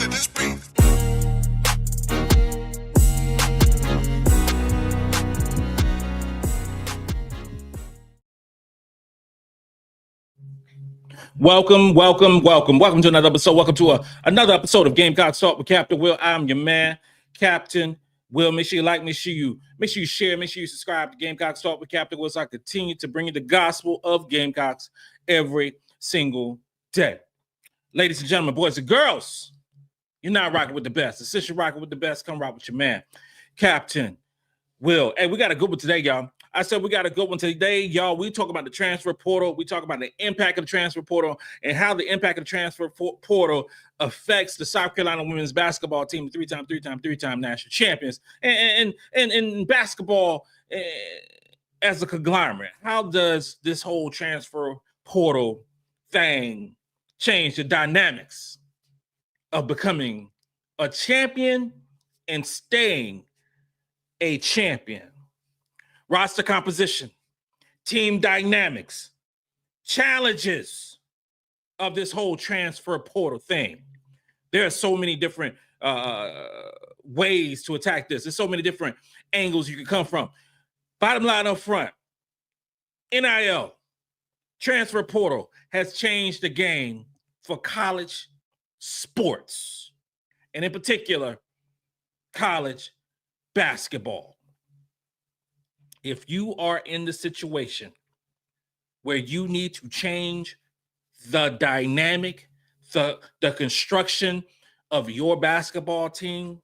let this beat. Welcome to another episode. Welcome to another episode of Gamecocks Talk with Captain Will. I'm your man, Captain Will. Make sure you like, make sure you share, make sure you subscribe to Gamecocks Talk with Captain Will so I continue to bring you the gospel of Gamecocks every single day. Ladies and gentlemen, boys and girls, you're not rocking with the best. Since you're rocking with the best, come rock with your man, Captain Will. Hey, we got a good one today, y'all. I said we got a good one today, y'all. We talk about the transfer portal. We talk about the impact of the transfer portal and how the impact of the transfer portal affects the South Carolina women's basketball team, three-time national champions, and basketball as a conglomerate. How does this whole transfer portal thing change the dynamics of becoming a champion and staying a champion? Roster composition, team dynamics, challenges of this whole transfer portal thing. There are so many different ways to attack this. There's so many different angles you can come from. Bottom line up front, NIL, transfer portal, has changed the game for college sports, and in particular, college basketball. If you are in the situation where you need to change the dynamic, the construction of your basketball team,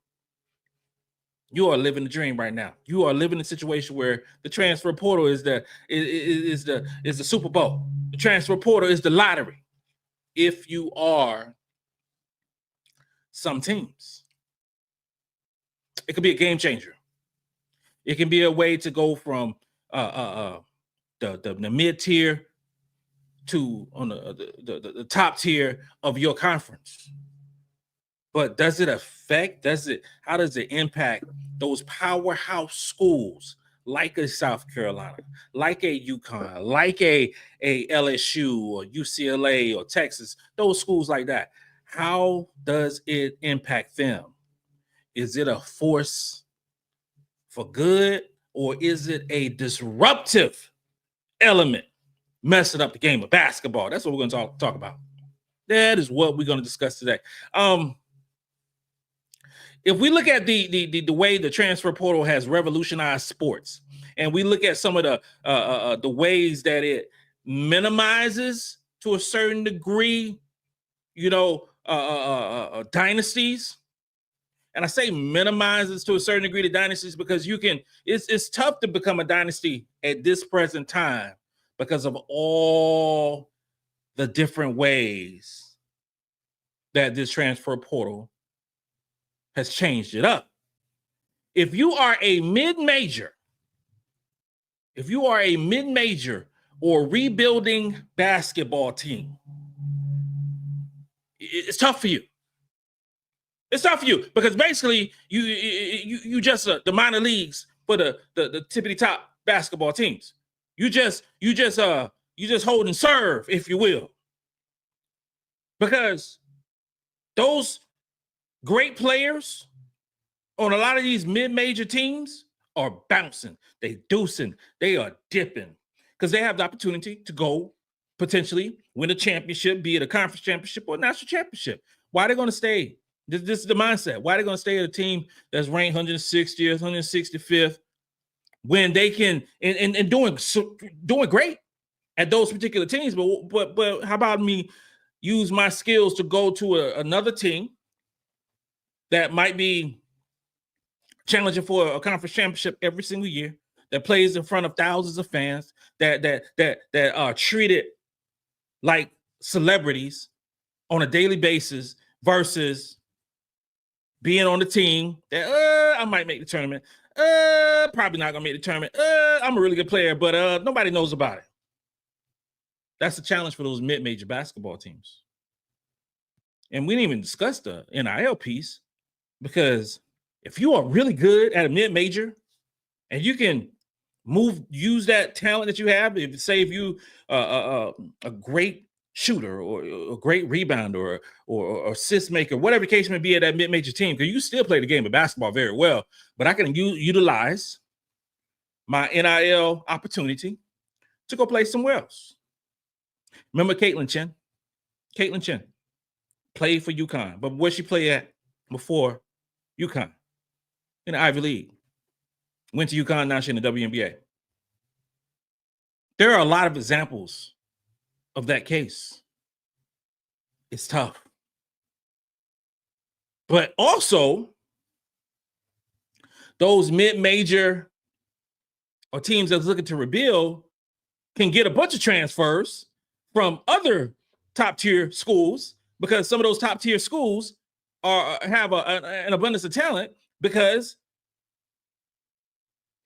you are living the dream right now. You are living in a situation where the transfer portal is the Super Bowl. The transfer portal is the lottery. If you are some teams, it could be a game changer. It can be a way to go from the mid tier to on the top tier of your conference. But does it affect? How does it impact those powerhouse schools like a South Carolina, like a UConn, like a LSU or UCLA or Texas? Those schools like that. How does it impact them? Is it a force for good, or is it a disruptive element messing up the game of basketball? That's what we're going to talk about. That is what we're going to discuss today. If we look at the way the transfer portal has revolutionized sports, and we look at some of the ways that it minimizes to a certain degree, dynasties. And I say minimizes to a certain degree to dynasties because it's tough to become a dynasty at this present time because of all the different ways that this transfer portal has changed it up. If you are a mid-major or rebuilding basketball team, it's tough for you. It's tough for you because basically you just the minor leagues for the tippity top basketball teams. You just hold and serve, if you will, because those great players on a lot of these mid-major teams are bouncing, they deucing, they are dipping because they have the opportunity to go potentially win a championship, be it a conference championship or a national championship. Why are they going to stay? This is the mindset. Why are they going to stay at a team that's ranked 160th, 165th when they can and doing great at those particular teams? But how about me use my skills to go to another team that might be challenging for a conference championship every single year, that plays in front of thousands of fans, that are treated like celebrities on a daily basis versus being on the team that I might make the tournament, probably not gonna make the tournament. I'm a really good player, but nobody knows about it. That's a challenge for those mid-major basketball teams. And we didn't even discuss the NIL piece, because if you are really good at a mid-major and you can use that talent that you have, if you a great shooter or a great rebounder or assist maker, whatever the case may be at that mid-major team, because you still play the game of basketball very well, but I can utilize my NIL opportunity to go play somewhere else. Remember Caitlin Chen? Caitlin Chen played for UConn, but where she played at before UConn? In the Ivy League. Went to UConn, now she's in the WNBA. There are a lot of examples of that case. It's tough. But also, those mid-major or teams that's looking to rebuild can get a bunch of transfers from other top-tier schools, because some of those top-tier schools have an abundance of talent, because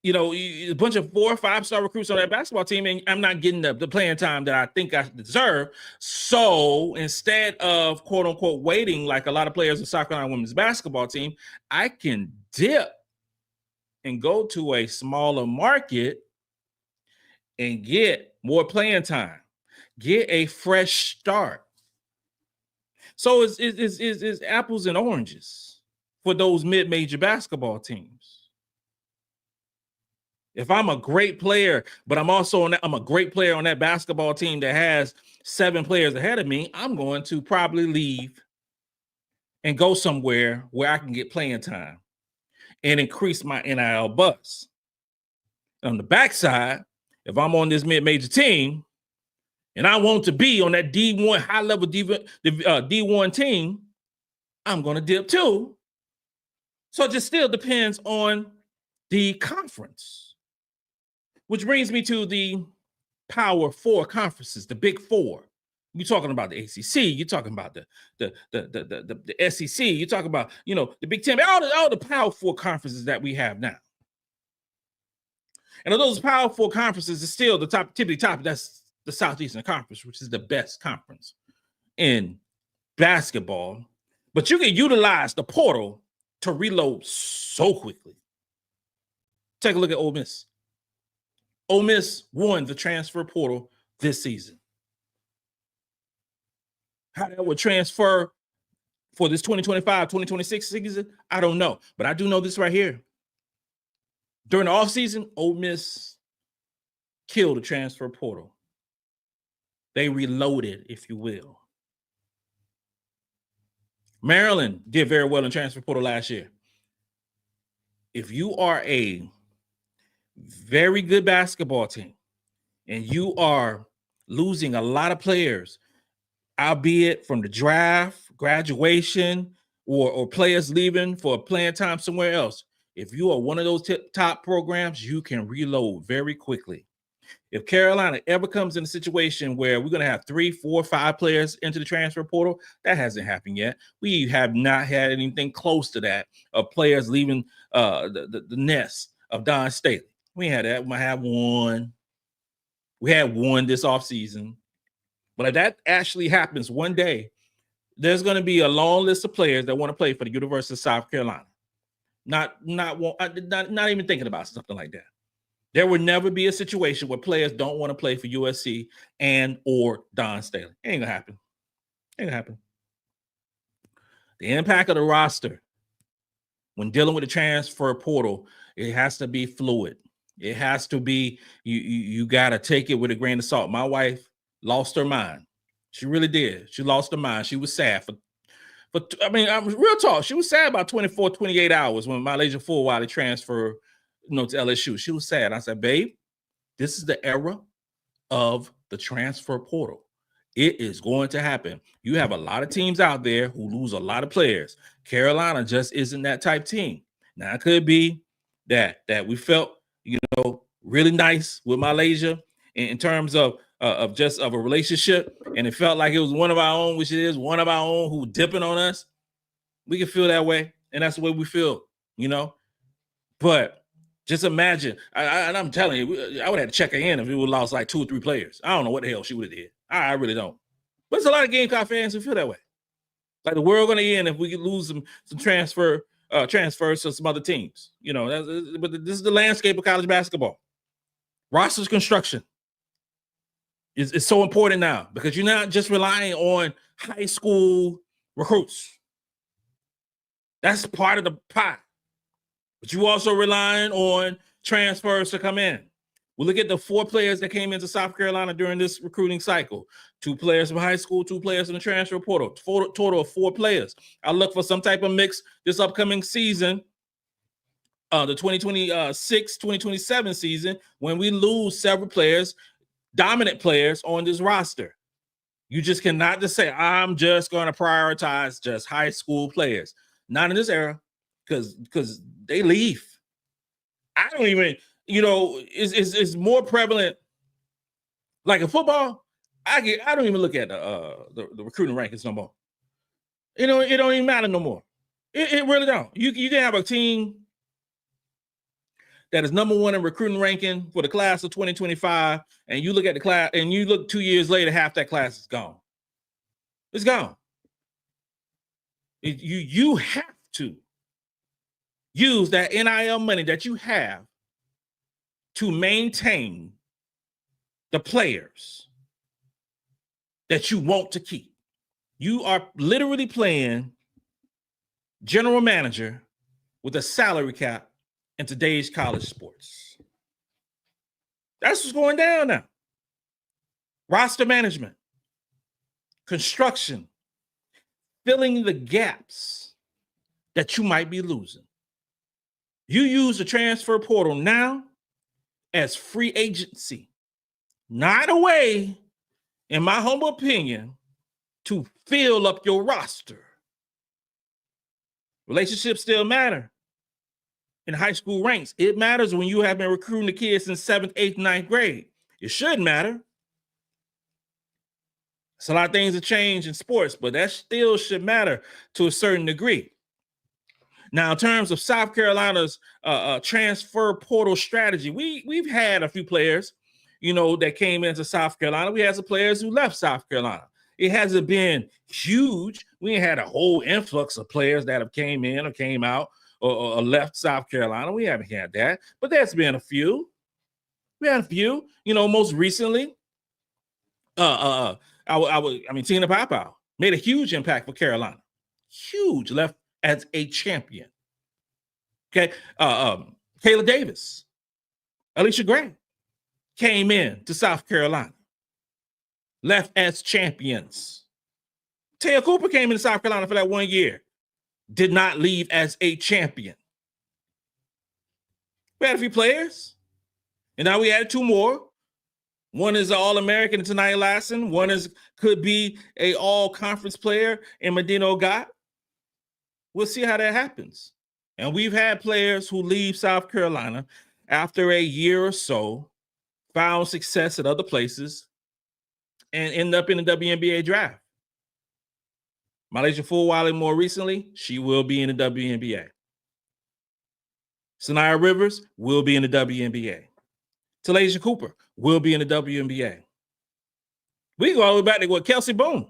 a bunch of 4- or 5-star recruits on that basketball team, and I'm not getting the playing time that I think I deserve. So instead of quote unquote waiting like a lot of players in South Carolina women's basketball team, I can dip and go to a smaller market and get more playing time, get a fresh start. So it's apples and oranges for those mid-major basketball teams. If I'm a great player, but I'm a great player on that basketball team that has 7 players ahead of me, I'm going to probably leave and go somewhere where I can get playing time and increase my NIL buzz. On the backside, if I'm on this mid-major team and I want to be on that D1 high-level D1 team, I'm going to dip too. So it just still depends on the conference. Which brings me to the Power 4 conferences, the Big 4. You're talking about the ACC. You're talking about the SEC. You're talking about the Big 10. All the Power 4 conferences that we have now. And of those Power 4 conferences, is still the tippity top. That's the Southeastern Conference, which is the best conference in basketball. But you can utilize the portal to reload so quickly. Take a look at Ole Miss. Ole Miss won the transfer portal this season. How that would transfer for this 2025-2026 season, I don't know. But I do know this right here. During the offseason, Ole Miss killed the transfer portal. They reloaded, if you will. Maryland did very well in transfer portal last year. If you are a very good basketball team and you are losing a lot of players, albeit from the draft, graduation, or players leaving for playing time somewhere else, if you are one of those top programs, you can reload very quickly. If Carolina ever comes in a situation where we're going to have 3, 4, 5 players into the transfer portal, that hasn't happened yet. We have not had anything close to that of players leaving the nest of Dawn Staley. We had that. We might have one. We had one this offseason. But if that actually happens one day, there's going to be a long list of players that want to play for the University of South Carolina. Not even thinking about something like that. There will never be a situation where players don't want to play for USC and or Dawn Staley. Ain't gonna happen. Ain't gonna happen. The impact of the roster when dealing with the transfer portal, it has to be fluid. It has to be, you got to take it with a grain of salt. My wife lost her mind. She really did. She lost her mind. She was sad real talk. She was sad about 24, 28 hours when Malaysia Fulwiley transferred to LSU. She was sad. I said, babe, this is the era of the transfer portal. It is going to happen. You have a lot of teams out there who lose a lot of players. Carolina just isn't that type team. Now, it could be that we felt, really nice with Malaysia in terms of a relationship, and it felt like it was one of our own, which it is one of our own who dipping on us. We can feel that way, and that's the way we feel, But just imagine, and I'm telling you, I would have to check her in if we would have lost like 2 or 3 players. I don't know what the hell she would have did. I really don't. But there's a lot of Gamecock fans who feel that way. Like the world going to end if we could lose some transfers to some other teams. But this is the landscape of college basketball. Rosters construction. It's so important now because you're not just relying on high school recruits. That's part of the pie. But you also relying on transfers to come in. We'll look at the 4 players that came into South Carolina during this recruiting cycle. 2 players from high school, 2 players in the transfer portal. Total of 4 players. I'll look for some type of mix this upcoming season, the 2026-2027 season, when we lose several players, dominant players on this roster. You just cannot just say, I'm just going to prioritize just high school players. Not in this era, because they leave. I don't even, it's more prevalent. Like in football, I don't even look at the recruiting rankings no more. It don't even matter no more. It really don't. You can have a team that is number 1 in recruiting ranking for the class of 2025, and you look at the class, and you look 2 years later, half that class is gone. It's gone. You have to use that NIL money that you have to maintain the players that you want to keep. You are literally playing general manager with a salary cap in today's college sports. That's what's going down now. Roster management, construction, filling the gaps that you might be losing. You use the transfer portal now as free agency, not a way, in my humble opinion, to fill up your roster. Relationships still matter in high school ranks. It matters when you have been recruiting the kids in 7th, 8th, 9th grade. It should matter. So a lot of things have changed in sports, but that still should matter to a certain degree. Now, in terms of South Carolina's transfer portal strategy, we've had a few players, that came into South Carolina. We had some players who left South Carolina. It hasn't been huge. We ain't had a whole influx of players that have came in or came out or left South Carolina. We haven't had that, but there's been a few. We had a few. Most recently, Tina Papau made a huge impact for Carolina. Huge, left as a champion. Okay, Kayla Davis, Alicia Gray came in to South Carolina, left as champions. Taya Cooper came into South Carolina for that 1 year, did not leave as a champion. We had a few players, and now we added 2 more. One is an All-American in Ta'Niya Latson. One could be a all-conference player in Madina Okot. We'll see how that happens. And we've had players who leave South Carolina after a year or so, found success at other places, and end up in the WNBA draft. Malaysia Fulwiley, more recently, she will be in the WNBA. Sanaya Rivers will be in the WNBA. Talasia Cooper will be in the WNBA. We go all the way back to Kelsey Boone.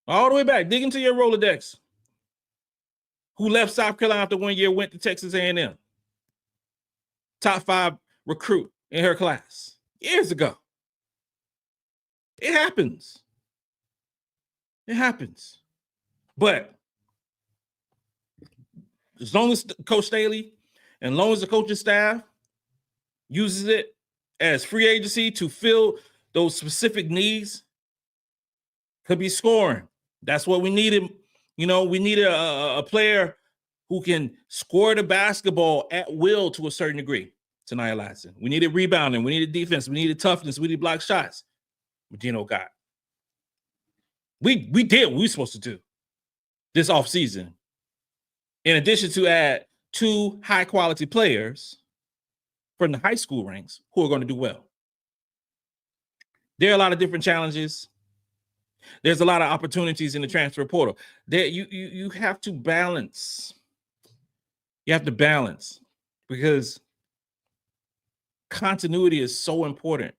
All the way back. Dig into your Rolodex. Who left South Carolina after 1 year, went to Texas A&M. Top 5 recruit in her class years ago. It happens. It happens. But as long as Coach Staley and as long as the coaching staff uses it as free agency to fill those specific needs, could be scoring. That's what we needed. We need a player who can score the basketball at will to a certain degree. Ta'Niya Latson. We needed rebounding. We needed defense. We needed toughness. We needed block shots. Madina Okot. We did what we were supposed to do this offseason. In addition to add 2 high-quality players from the high school ranks who are going to do well. There are a lot of different challenges. There's a lot of opportunities in the transfer portal. There, you have to balance. You have to balance because continuity is so important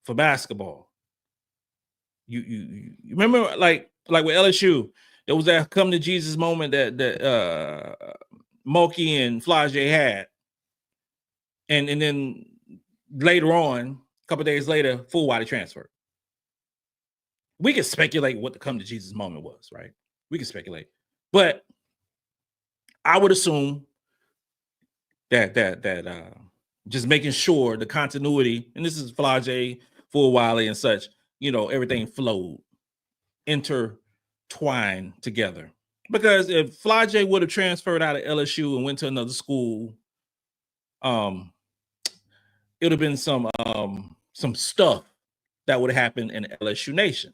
for basketball. You remember like with LSU, there was that come to Jesus moment that Mulkey and Flage had, and then later on A couple days later, full wide transfer. We can speculate what the come to Jesus moment was, right? We can speculate, but I would assume that just making sure the continuity, and this is Flage, Full Wiley, and such, everything flowed, intertwined together. Because if Flage would have transferred out of LSU and went to another school, it would have been some stuff that would have happened in LSU Nation.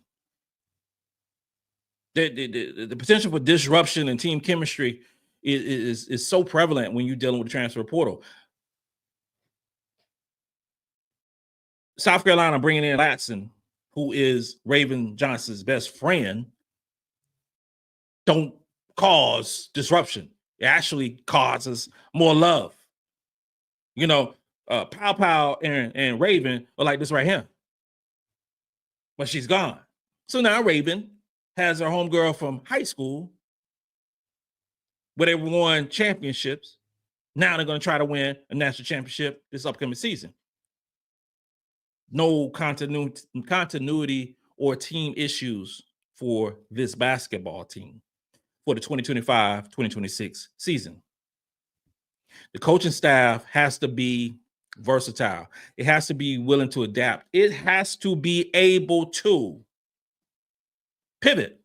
The potential for disruption and team chemistry is so prevalent when you're dealing with the transfer portal. South Carolina bringing in Latson, who is Raven Johnson's best friend, don't cause disruption. It actually causes more love. Pow Pow and Raven are like this right here. But she's gone. So now Raven has her homegirl from high school where they won championships. Now they're going to try to win a national championship this upcoming season. No continuity or team issues for this basketball team for the 2025-2026 season. The coaching staff has to be versatile. It has to be willing to adapt. It has to be able to pivot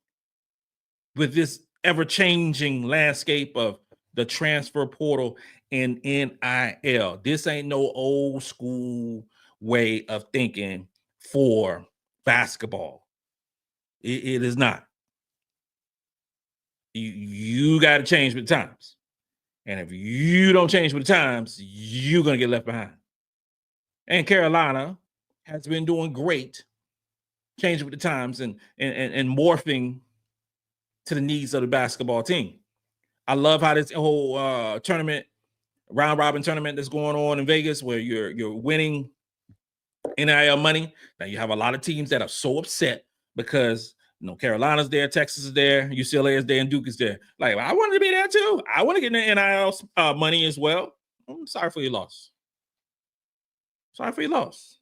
with this ever-changing landscape of the transfer portal and NIL. This ain't no old school way of thinking for basketball. It is not. You got to change with the times. And if you don't change with the times, you're going to get left behind. And Carolina has been doing great, changing with the times and morphing to the needs of the basketball team. I love how this whole tournament, round robin tournament that's going on in Vegas, where you're winning NIL money. Now you have a lot of teams that are so upset because Carolina's there, Texas is there, UCLA is there, and Duke is there. Like, I wanted to be there too. I want to get the NIL money as well. I'm sorry for your loss. Sorry for your loss.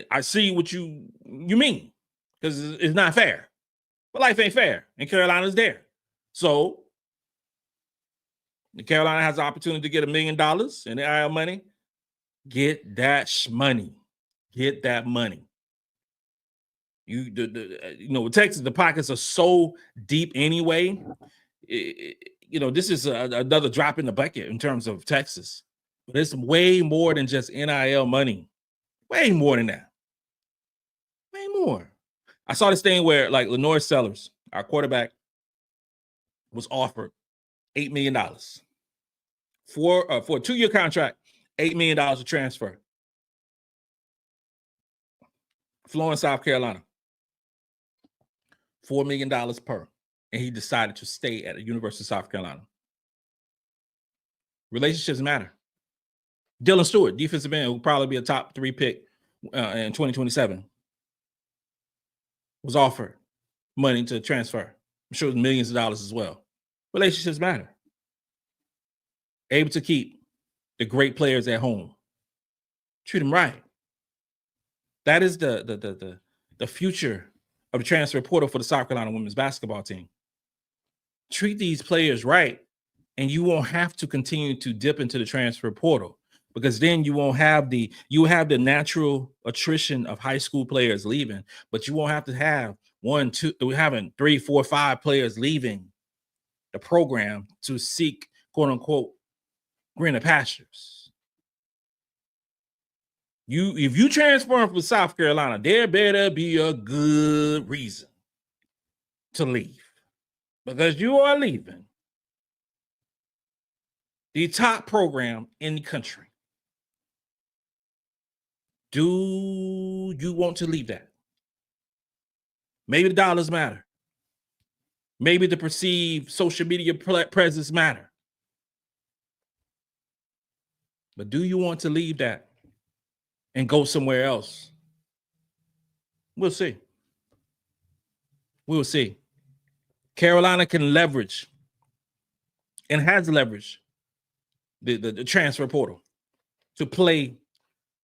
I see what you mean, because it's not fair. But life ain't fair, and Carolina's there. So Carolina has the opportunity to get $1 million in NIL money. Get that money. Get that money. With Texas, the pockets are so deep anyway. This is another drop in the bucket in terms of Texas. But it's way more than just NIL money. Way more than that. Way more. I saw this thing where, like, Lenore Sellers, our quarterback, was offered $8 million for a 2-year contract, $8 million to transfer. Florence, South Carolina. $4 million per. And he decided to stay at the University of South Carolina. Relationships matter. Dylan Stewart, defensive end, who will probably be a top 3 pick in 2027, was offered money to transfer. I'm sure millions of dollars as well. Relationships matter. Able to keep the great players at home. Treat them right. That is the future of the transfer portal for the South Carolina women's basketball team. Treat these players right, and you won't have to continue to dip into the transfer portal, because then you won't have the natural attrition of high school players leaving, but you won't have to have 1, 2, we're having 3, 4, 5 players leaving the program to seek, quote unquote, greener pastures. If you transfer from South Carolina, there better be a good reason to leave, because you are leaving the top program in the country. Do you want to leave that? Maybe the dollars matter. Maybe the perceived social media presence matter. But do you want to leave that and go somewhere else? We'll see. We'll see. Carolina can leverage and has leveraged the transfer portal. to play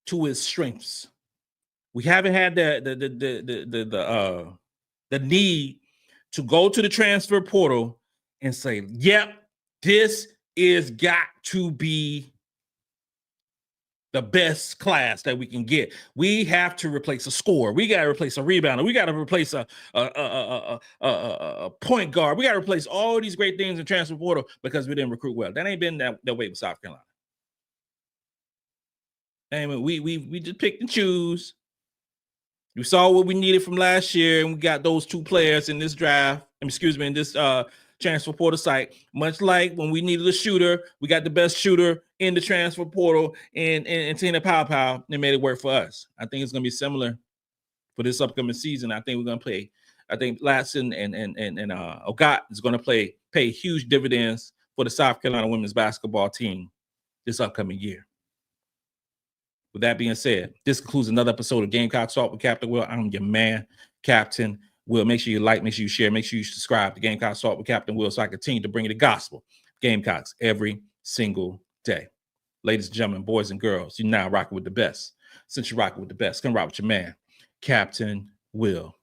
to his strengths. We haven't had the need to go to the transfer portal and say, yep, this is got to be the best class that we can get. We have to replace a scorer. We got to replace a rebounder. We got to replace a point guard. We got to replace all these great things in transfer portal because we didn't recruit well. That ain't been that way with South Carolina. And we just picked and choose. We saw what we needed from last year, and we got those two players in this draft. In this transfer portal site. Much like when we needed a shooter, we got the best shooter in the transfer portal and Tina Pow, and made it work for us. I think it's going to be similar for this upcoming season. I think we're going to play. I think Latson and Agot is going to pay huge dividends for the South Carolina women's basketball team this upcoming year. With that being said, this concludes another episode of Gamecocks Talk with Captain Will. I'm your man, Captain Will. Make sure you like, make sure you share, make sure you subscribe to Gamecocks Talk with Captain Will so I continue to bring you the gospel Gamecocks every single day. Ladies and gentlemen, boys and girls, you're now rocking with the best. Since you're rocking with the best, come rock with your man, Captain Will.